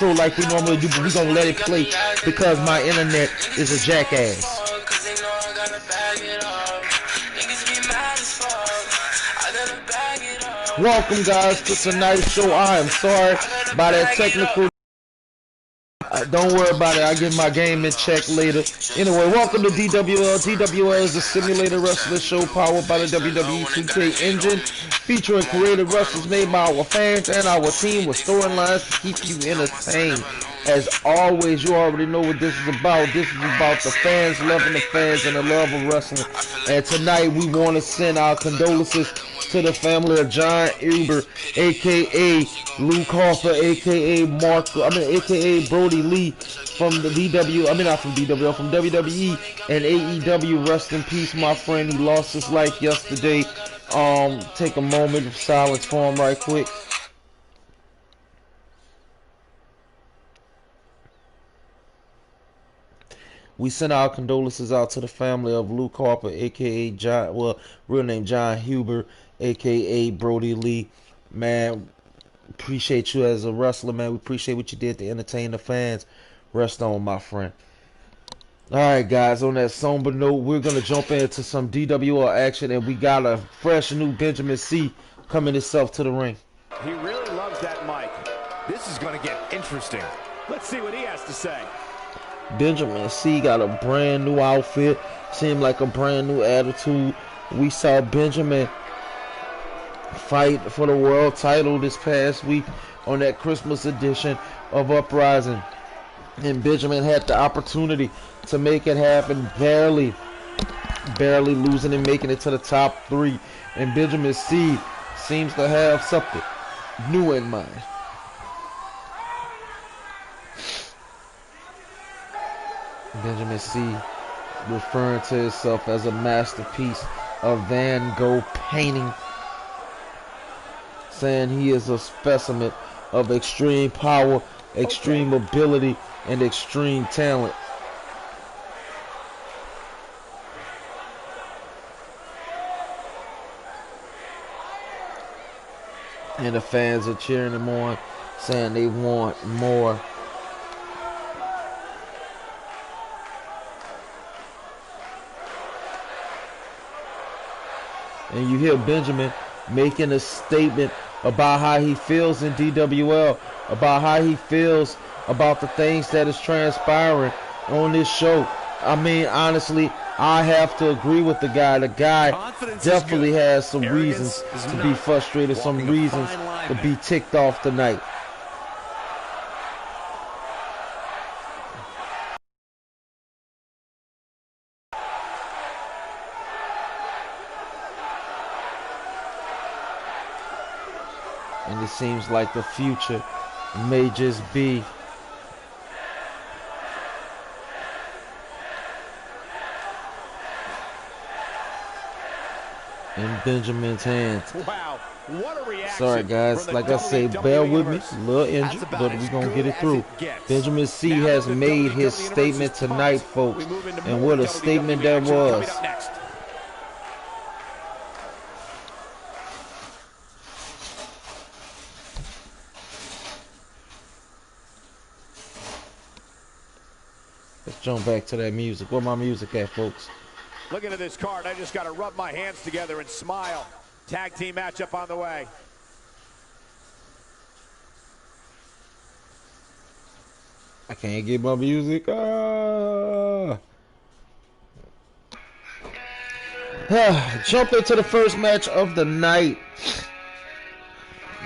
like we normally do, but we gonna let it play because my internet is a jackass. Welcome guys to tonight's show. I am sorry about that technical. Don't worry about it. I'll get my game in check later. Anyway, welcome to DWL. DWL is a simulated wrestling show powered by the WWE 2K engine, featuring creative wrestlers made by our fans and our team with storylines to keep you entertained. As always, you already know what this is about. This is about the fans loving the fans and the love of wrestling. And tonight we want to send our condolences to the family of John Huber, aka Luke Harper, aka aka Brody Lee from the from WWE and AEW. Rest in peace, my friend. He lost his life yesterday. Take a moment of silence for him right quick. We send our condolences out to the family of Luke Harper, aka John, real name John Huber, aka Brody Lee. Man, appreciate you as a wrestler, man. We appreciate what you did to entertain the fans. Rest on, my friend. Alright, guys, on that somber note, we're going to jump into some DWL action, and we got a fresh new Benjamin C. coming himself to the ring. He really loves that mic. This is going to get interesting. Let's see what he has to say. Benjamin C got a brand new outfit, seemed like a brand new attitude. We saw Benjamin fight for the world title this past week on that Christmas edition of Uprising, and Benjamin had the opportunity to make it happen, barely losing and making it to the top 3. And Benjamin C seems to have something new in mind. Benjamin C referring to himself as a masterpiece of Van Gogh painting, saying he is a specimen of extreme power, extreme ability, and extreme talent. And the fans are cheering him on, saying they want more. And you hear Benjamin making a statement about how he feels in DWL, about how he feels about the things that is transpiring on this show. I mean, honestly, I have to agree with the guy. The guy definitely has some reasons to be frustrated, some reasons to be ticked off tonight. And it seems like the future may just be in Benjamin's hands. Wow, what a reaction. Sorry guys, like I say, bear with me, a little injured, but we're gonna get it through. Benjamin C has made his statement tonight, folks, and what a statement that was. Let's jump back to that music. Where my music at, folks? Looking at this card, I just got to rub my hands together and smile. Tag team matchup on the way. I can't get my music. Jump into the first match of the night.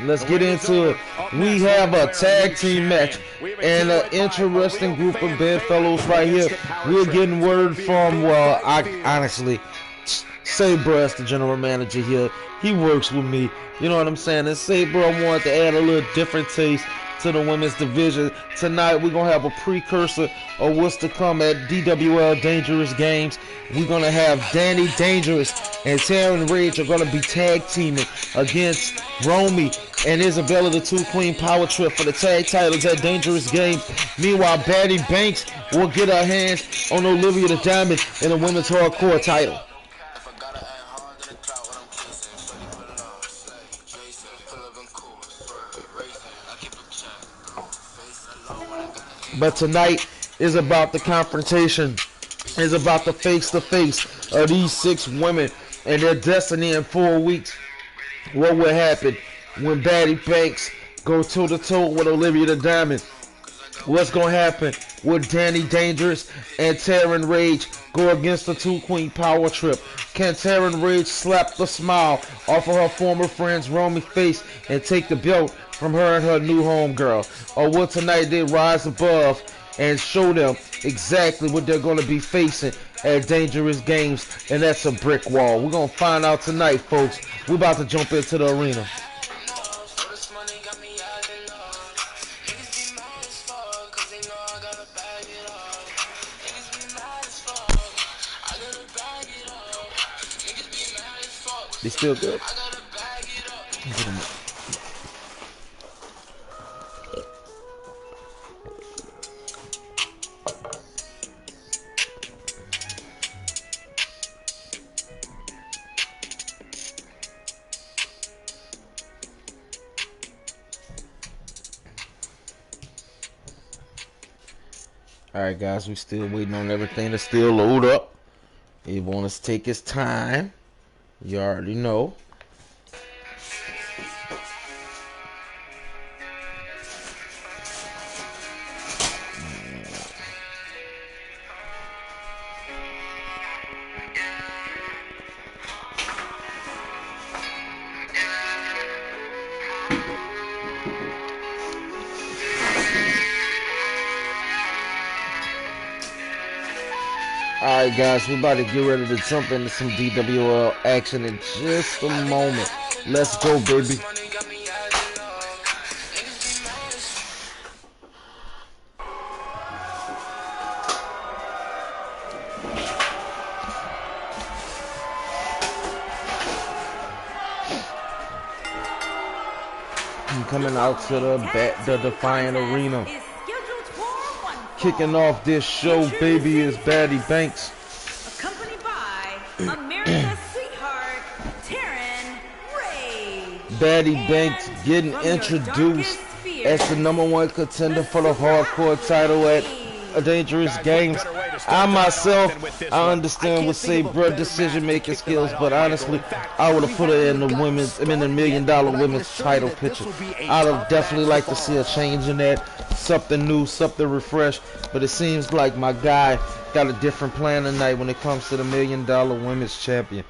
Let's get into it. We have a tag team match and an interesting group of bedfellows right here. We're getting word from, well, I honestly, Sabre as the general manager here, he works with me. You know what I'm saying? And Sabre, I wanted to add a little different taste to the women's division. Tonight we're going to have a precursor of what's to come at DWL Dangerous Games. We're going to have Danny Dangerous and Taryn Rage are going to be tag teaming against Romy and Isabella, the Two Queen Power Trip, for the tag titles at Dangerous Games. Meanwhile, Batty Banks will get her hands on Olivia the Diamond in the women's hardcore title. But tonight is about the confrontation. Is about the face-to-face of these 6 women and their destiny in 4 weeks. What will happen when Baddie Banks go toe-to-toe with Olivia the Diamond? What's going to happen with Danny Dangerous and Taryn Rage go against the 2 Queen Power Trip? Can Taryn Rage slap the smile off of her former friend's Romy face and take the belt from her and her new homegirl? Or will tonight they rise above and show them exactly what they're going to be facing at Dangerous Games, and that's a brick wall? We're going to find out tonight, folks. We're about to jump into the arena. They still good. Alright guys, we still waiting on everything to still load up. He want us to take his time. You already know. Alright guys, we're about to get ready to jump into some DWL action in just a moment. Let's go, baby. I'm coming out to the Defiant Arena. Kicking off this show, baby, is Baddie Banks. Accompanied by America's sweetheart, Taryn Rage. Baddie Banks getting introduced as the #1 contender for the hardcore title at Dangerous Games. I myself, I understand would say, bro, decision-making skills, but honestly, I would have put her in the women's, the $1 million women's title picture. I'd have definitely liked to see a change in that, something new, something refreshed. But it seems like my guy got a different plan tonight when it comes to the $1 million women's champion.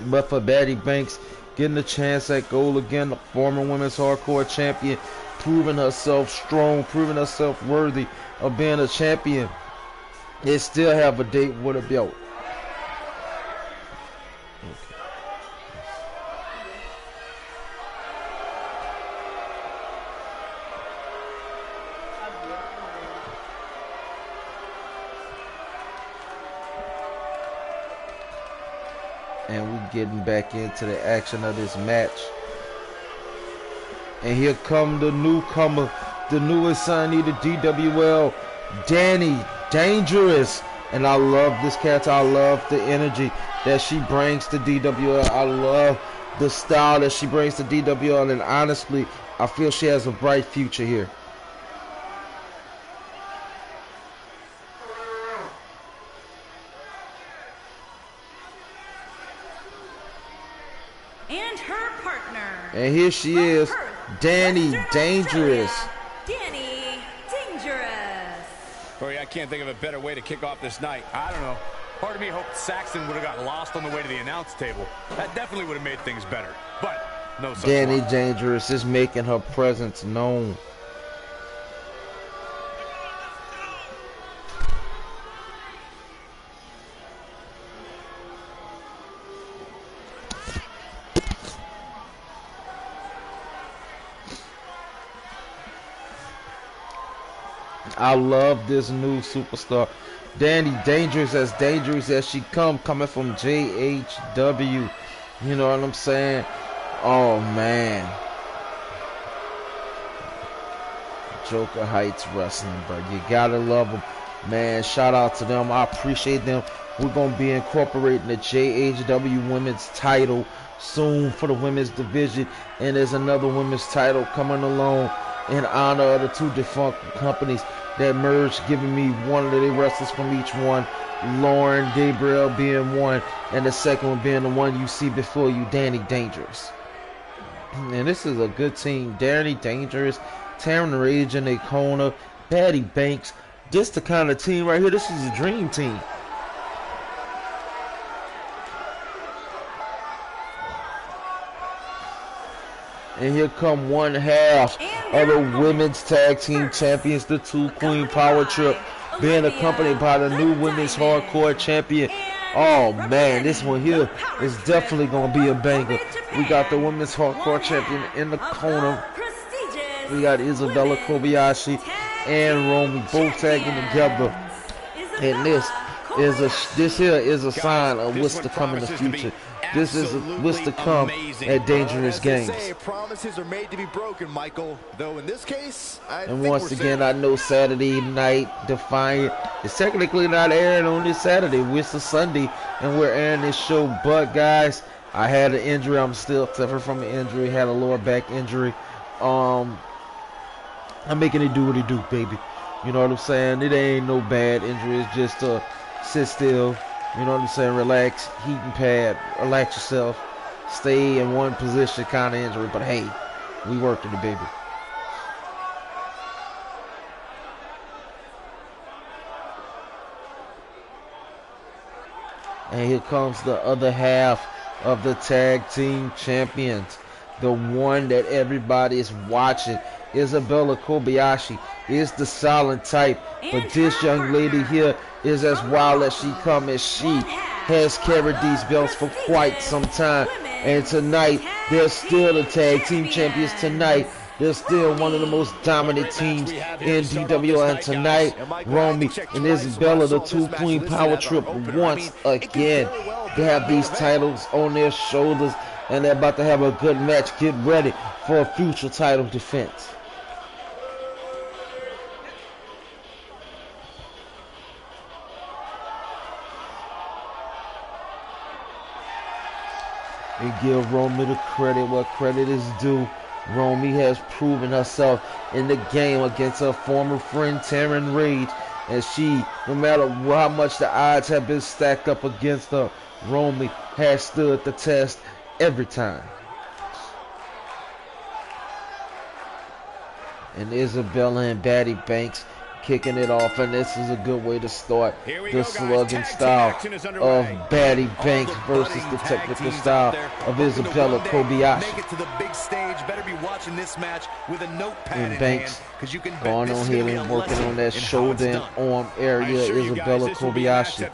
But for Baddie Banks, getting a chance at gold again, the former women's hardcore champion, proving herself strong, proving herself worthy of being a champion. They still have a date with a belt. And we getting back into the action of this match. And here come the newcomer, the newest signee to DWL, Danny Dangerous. And I love this character. I love the energy that she brings to DWL. I love the style that she brings to DWL. And honestly, I feel she has a bright future here. And her partner. And here she is, Danny Dangerous. Danny Dangerous. Corey, I can't think of a better way to kick off this night. I don't know. Part of me hoped Saxton would have got lost on the way to the announce table. That definitely would have made things better. But no such Danny luck. Dangerous is making her presence known. I love this new superstar. Danny Dangerous as she coming from JHW. You know what I'm saying? Oh man. Joker Heights Wrestling, but you gotta love them. Man, shout out to them. I appreciate them. We're gonna be incorporating the JHW women's title soon for the women's division. And there's another women's title coming along in honor of the two defunct companies that merged, giving me one of the wrestlers from each one. Lauren Gabriel being one, and the second one being the one you see before you, Danny Dangerous. And this is a good team. Danny Dangerous, Taryn Rage in their corner, Patty Banks. This the kind of team right here. This is a dream team. And here come one half of the women's tag team champions, the Two Queen Power Trip, being accompanied by the new women's hardcore champion. Oh man, this one here is definitely going to be a banger. We got the women's hardcore champion in the corner. We got Isabella Kobayashi and Romy both tagging together. And this here is a sign of what's to come in the future. This is what's to come at Dangerous Games. Promises are made to be broken, Michael. Though in this case, and once again, I know Saturday night Defiant is technically not airing on this Saturday. It's a Sunday, and we're airing this show. But guys, I had an injury. I'm still suffering from an injury. Had a lower back injury. I'm making it do what it do, baby. You know what I'm saying? It ain't no bad injury. It's just sit still. You know what I'm saying? Relax, heating pad, relax yourself, stay in one position kind of injury. But hey, we working it, baby. And here comes the other half of the tag team champions. The one that everybody is watching. Isabella Kobayashi is the silent type, but this young lady here is as wild as she come, as she has carried these belts for quite some time. And tonight, they're still the tag team champions tonight. They're still one of the most dominant teams in DWL. And tonight, Romy and Isabella, the Two Queen Power Trip, once again, they have these titles on their shoulders, and they're about to have a good match. Get ready for a future title defense. And give Romy the credit what credit is due. Romy has proven herself in the game against her former friend Taryn Rage, and she, no matter how much the odds have been stacked up against her, Romy has stood the test every time. And Isabella and Patty Banks kicking it off, and this is a good way to start the slugging style of Patty Banks versus the technical style of Isabella Kobayashi. Make it to the big stage. Better be watching this match with a notepad And in Banks hand, 'cause you can bet going this on is here gonna be and a working lesson on that in how shoulder it's and done. arm area. Isabella Kobayashi.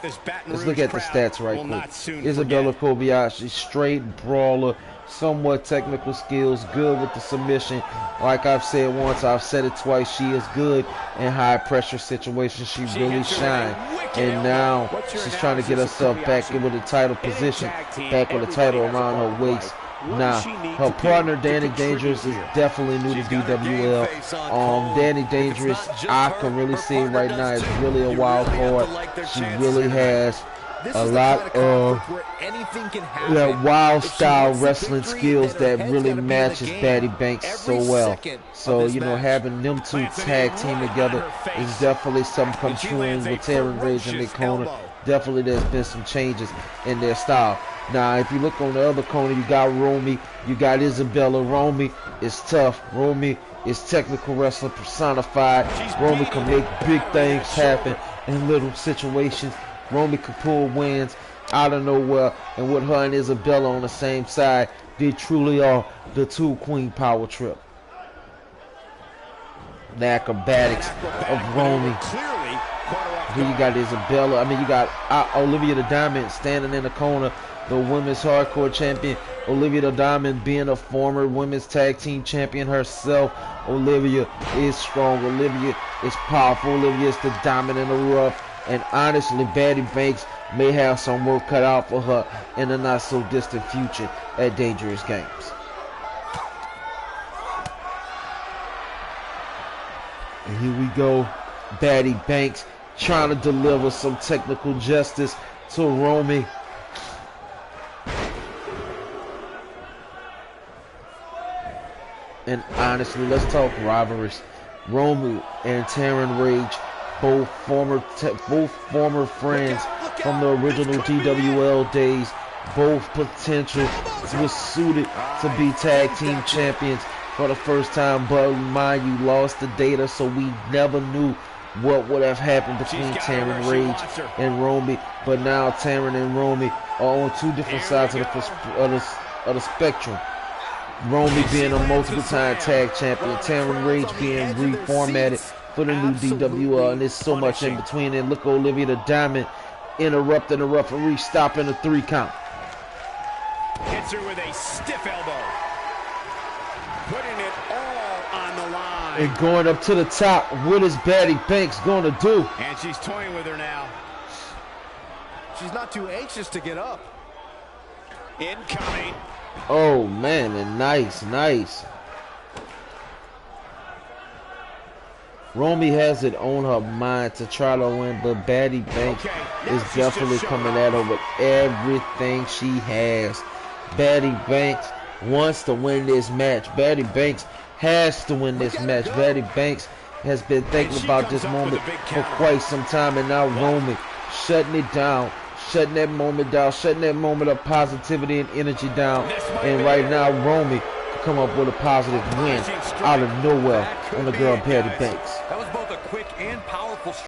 Let's look at the stats right quick. Isabella Kobayashi, straight brawler, somewhat technical skills, good with the submission. Like I've said once, I've said it twice, she is good in high pressure situations. She really shines. And now she's trying to get herself back in with a title position, back with a title around her waist. Now, her partner Danny Dangerous is definitely new to DWL. Danny Dangerous, I can really see right now, is really a wild card. She really has a lot of that wild style wrestling skills that really matches Patty Banks so well. So, you know, having them two tag team together is definitely something come true with Taryn Rage in their corner. Definitely there's been some changes in their style. Now, if you look on the other corner, you got Romy, you got Isabella. Romy is tough. Romy is technical wrestler personified. Romy can make big things happen in little situations. Romy can pull wins out of nowhere, and with her and Isabella on the same side, they truly are the Two Queen Power Trip. The acrobatics of Romy. Here you got Isabella. I mean, you got Olivia the Diamond standing in the corner, the women's hardcore champion. Olivia the Diamond being a former women's tag team champion herself. Olivia is strong. Olivia is powerful. Olivia is the diamond in the rough. And honestly, Patty Banks may have some work cut out for her in the not so distant future at Dangerous Games. And here we go, Patty Banks trying to deliver some technical justice to Romy. And honestly, let's talk rivalries. Romy and Taryn Rage, both former friends from the original DWL days, both potential was suited to be tag team champions for the first time, but mind you, lost the data, so we never knew what would have happened between Taryn Rage and Romy. But now Taryn and Romy are on two different sides of the spectrum. Romy being a multiple-time tag champion, Taryn Rage being reformatted for the new DWL, and there's so much in between. And look, Olivia the Diamond interrupting the referee, stopping the 3 count. Hits her with a stiff elbow, putting it all on the line. And going up to the top, what is Betty Banks going to do? And she's toying with her now. She's not too anxious to get up. Incoming. Oh man, and nice. Romy has it on her mind to try to win, but Betty Banks is definitely coming at her with everything she has. Betty Banks wants to win this match. Betty Banks has to win this match. Betty Banks has been thinking about this moment for quite some time, and now Romy shutting it down. Shutting that moment down, shutting that moment of positivity and energy down. And right now, Romy can come up with a positive win out of nowhere on the girl Betty Banks. That was both a quick and powerful